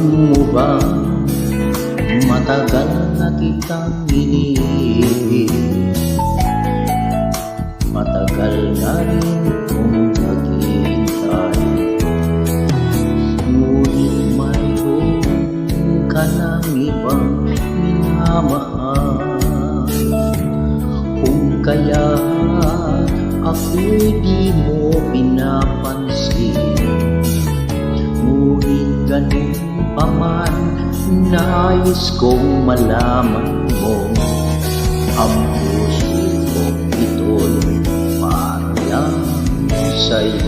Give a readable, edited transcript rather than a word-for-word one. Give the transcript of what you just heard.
mo ba matagal na kitang iniibig? Matagal na rin kong naghihintay, ngunit mayroon ka ng ibang minamahal. Kung kaya ako'y di mo pinapansin, ngunit ganun pa man, nais kong malaman mo, ang puso ko ito'y para lang sa'yo.